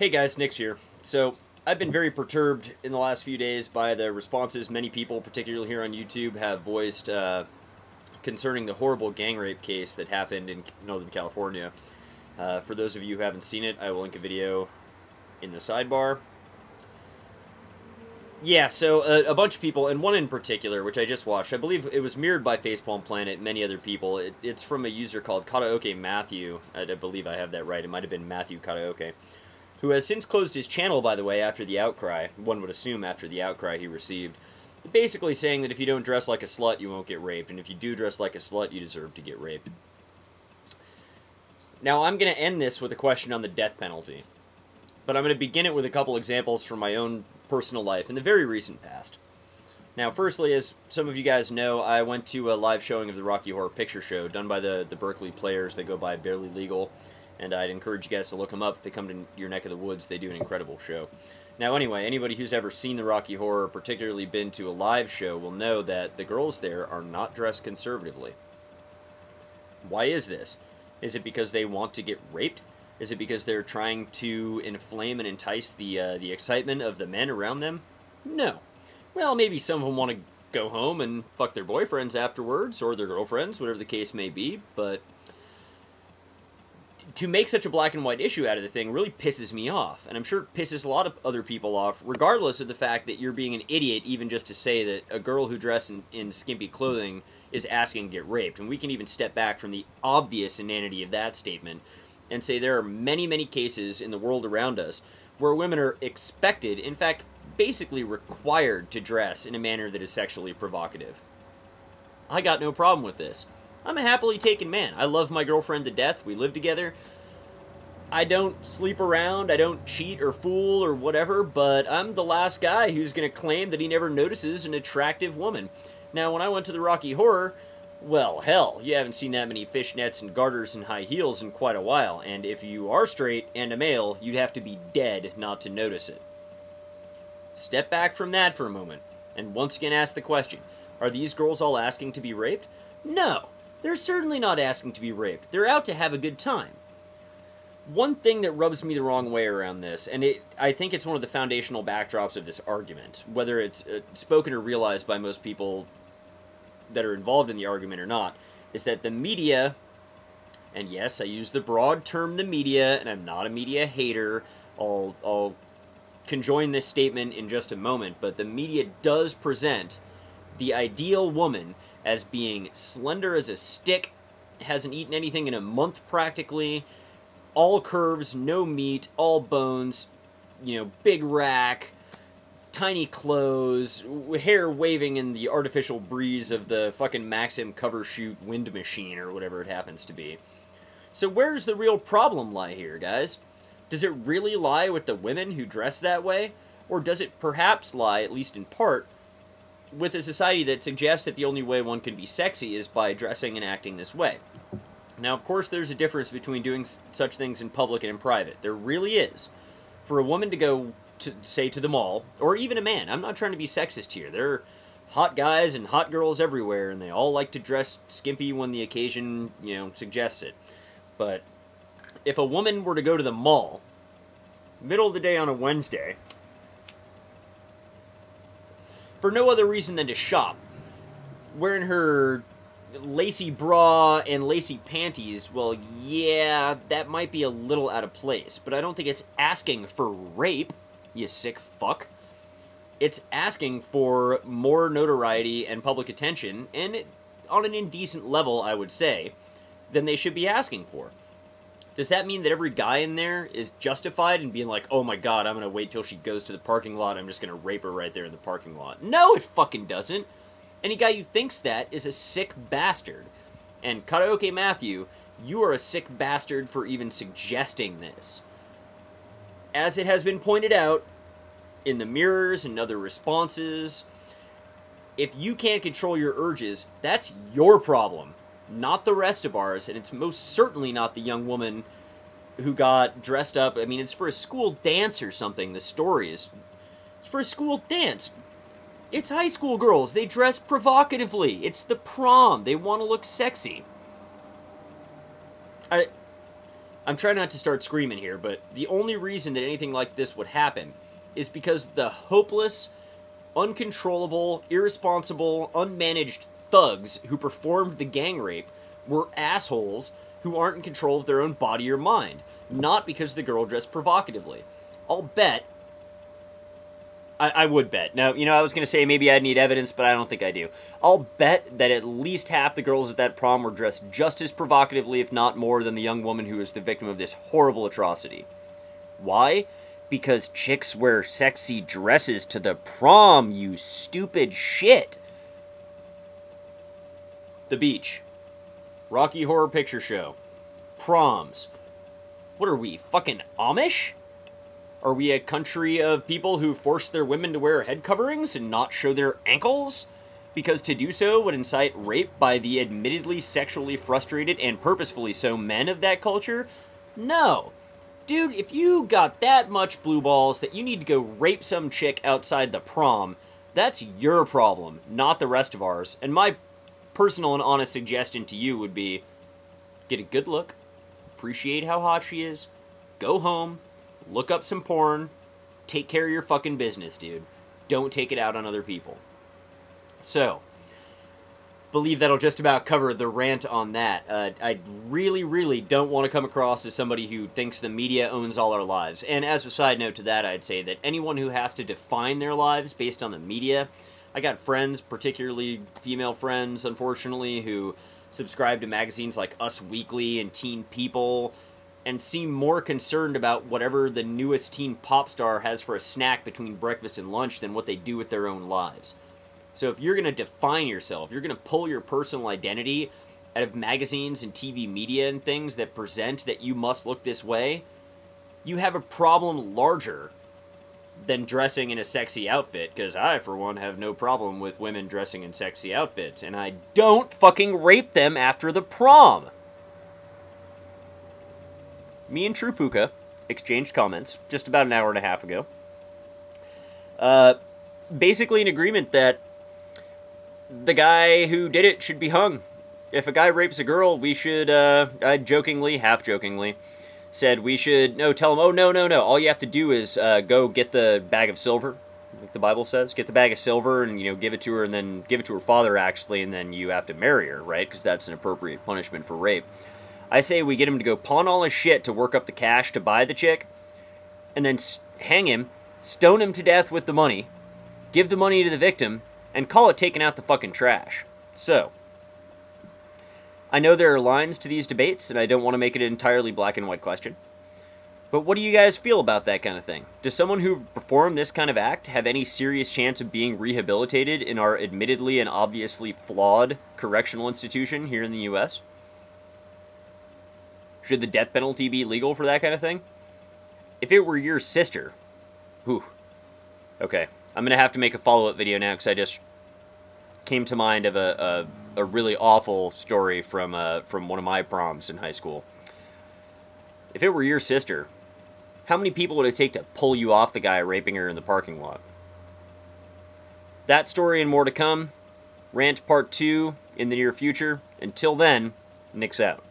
Hey guys, Nix here. So, I've been very perturbed in the last few days by the responses many people, particularly here on YouTube, have voiced concerning the horrible gang rape case that happened in Northern California. For those of you who haven't seen it, I will link a video in the sidebar. Yeah, so a bunch of people, and one in particular, which I just watched, I believe it was mirrored by Facepalm Planet and many other people. It's from a user called Karaoke Matthew. I believe I have that right. It might have been Matthew Karaoke, who has since closed his channel, by the way, after the outcry. One would assume after the outcry he received. Basically saying that if you don't dress like a slut, you won't get raped, and if you do dress like a slut, you deserve to get raped. Now, I'm going to end this with a question on the death penalty, but I'm going to begin it with a couple examples from my own personal life in the very recent past. Now, firstly, as some of you guys know, I went to a live showing of the Rocky Horror Picture Show done by the Berkeley Players. They go by Barely Legal, and I'd encourage you guys to look them up. If they come to your neck of the woods, they do an incredible show. Now, anyway, anybody who's ever seen the Rocky Horror, particularly been to a live show, will know that the girls there are not dressed conservatively. Why is this? Is it because they want to get raped? Is it because they're trying to inflame and entice the excitement of the men around them? No. Well, maybe some of them want to go home and fuck their boyfriends afterwards, or their girlfriends, whatever the case may be, but to make such a black and white issue out of the thing really pisses me off, and I'm sure it pisses a lot of other people off, regardless of the fact that you're being an idiot even just to say that a girl who dressed in skimpy clothing is asking to get raped. And we can even step back from the obvious inanity of that statement and say there are many, many cases in the world around us where women are expected, in fact, basically required to dress in a manner that is sexually provocative. I got no problem with this. I'm a happily taken man. I love my girlfriend to death. We live together. I don't sleep around. I don't cheat or fool or whatever, but I'm the last guy who's going to claim that he never notices an attractive woman. Now, when I went to the Rocky Horror, well, hell, you haven't seen that many fishnets and garters and high heels in quite a while, and if you are straight and a male, you'd have to be dead not to notice it. Step back from that for a moment, and once again ask the question, are these girls all asking to be raped? No, they're certainly not asking to be raped. They're out to have a good time. One thing that rubs me the wrong way around this, and I think it's one of the foundational backdrops of this argument, whether it's spoken or realized by most people that are involved in the argument or not, is that the media, and yes, I use the broad term the media, and I'm not a media hater, I'll conjoin this statement in just a moment, but the media does present the ideal woman as being slender as a stick, hasn't eaten anything in a month practically, all curves, no meat, all bones, you know, big rack, tiny clothes, hair waving in the artificial breeze of the fucking Maxim cover shoot wind machine or whatever it happens to be. So where's the real problem lie here, guys? Does it really lie with the women who dress that way? Or does it perhaps lie, at least in part, with a society that suggests that the only way one can be sexy is by dressing and acting this way? Now, of course, there's a difference between doing such things in public and in private. There really is. For a woman to go to, say, to the mall, or even a man, I'm not trying to be sexist here. There are hot guys and hot girls everywhere, and they all like to dress skimpy when the occasion, you know, suggests it. But if a woman were to go to the mall, middle of the day on a Wednesday, for no other reason than to shop, wearing her lacy bra and lacy panties, well, yeah, that might be a little out of place, but I don't think it's asking for rape, you sick fuck. It's asking for more notoriety and public attention, and on an indecent level, I would say, than they should be asking for. Does that mean that every guy in there is justified in being like, oh my god, I'm gonna wait till she goes to the parking lot, I'm just gonna rape her right there in the parking lot? No, it fucking doesn't. Any guy who thinks that is a sick bastard. And Karaoke Matthew, you are a sick bastard for even suggesting this. As it has been pointed out in the mirrors and other responses, if you can't control your urges, that's your problem, not the rest of ours, and it's most certainly not the young woman who got dressed up. I mean, it's for a school dance or something. The story is, it's for a school dance. It's high school girls. They dress provocatively. It's the prom. They want to look sexy. I'm trying not to start screaming here, but the only reason that anything like this would happen is because the hopeless, uncontrollable, irresponsible, unmanaged thugs who performed the gang rape were assholes who aren't in control of their own body or mind, not because the girl dressed provocatively. I'll bet... I would bet. Now, you know, I was going to say maybe I'd need evidence, but I don't think I do. I'll bet that at least half the girls at that prom were dressed just as provocatively, if not more, than the young woman who was the victim of this horrible atrocity. Why? Because chicks wear sexy dresses to the prom, you stupid shit. The beach. Rocky Horror Picture Show. Proms. What are we, fucking Amish? Are we a country of people who force their women to wear head coverings and not show their ankles? Because to do so would incite rape by the admittedly sexually frustrated and purposefully so men of that culture? No. Dude, if you got that much blue balls that you need to go rape some chick outside the prom, that's your problem, not the rest of ours. And my personal and honest suggestion to you would be, get a good look, appreciate how hot she is, go home, look up some porn, take care of your fucking business, dude. Don't take it out on other people. So, believe that'll just about cover the rant on that. I really, really don't want to come across as somebody who thinks the media owns all our lives. And as a side note to that, I'd say that anyone who has to define their lives based on the media... I got friends, particularly female friends, unfortunately, who subscribe to magazines like Us Weekly and Teen People, and seem more concerned about whatever the newest teen pop star has for a snack between breakfast and lunch than what they do with their own lives. So if you're going to define yourself, you're going to pull your personal identity out of magazines and TV media and things that present that you must look this way, you have a problem larger than dressing in a sexy outfit, because I, for one, have no problem with women dressing in sexy outfits, and I don't fucking rape them after the prom! Me and True Puka exchanged comments just about an hour and a half ago. Basically in agreement that the guy who did it should be hung. If a guy rapes a girl, we should, I jokingly, half-jokingly, said we should, tell him, oh, no, all you have to do is go get the bag of silver, like the Bible says. Get the bag of silver and, give it to her, and then give it to her father, actually, and then you have to marry her, right? Because that's an appropriate punishment for rape. I say we get him to go pawn all his shit to work up the cash to buy the chick, and then hang him, stone him to death with the money, give the money to the victim, and call it taking out the fucking trash. So, I know there are lines to these debates, and I don't want to make it an entirely black and white question. But what do you guys feel about that kind of thing? Does someone who performed this kind of act have any serious chance of being rehabilitated in our admittedly and obviously flawed correctional institution here in the U.S.? Should the death penalty be legal for that kind of thing? If it were your sister... Whew. Okay, I'm going to have to make a follow-up video now, because I just came to mind of a really awful story from one of my proms in high school. If it were your sister, how many people would it take to pull you off the guy raping her in the parking lot? That story and more to come. Rant Part 2 in the near future. Until then, Nix out.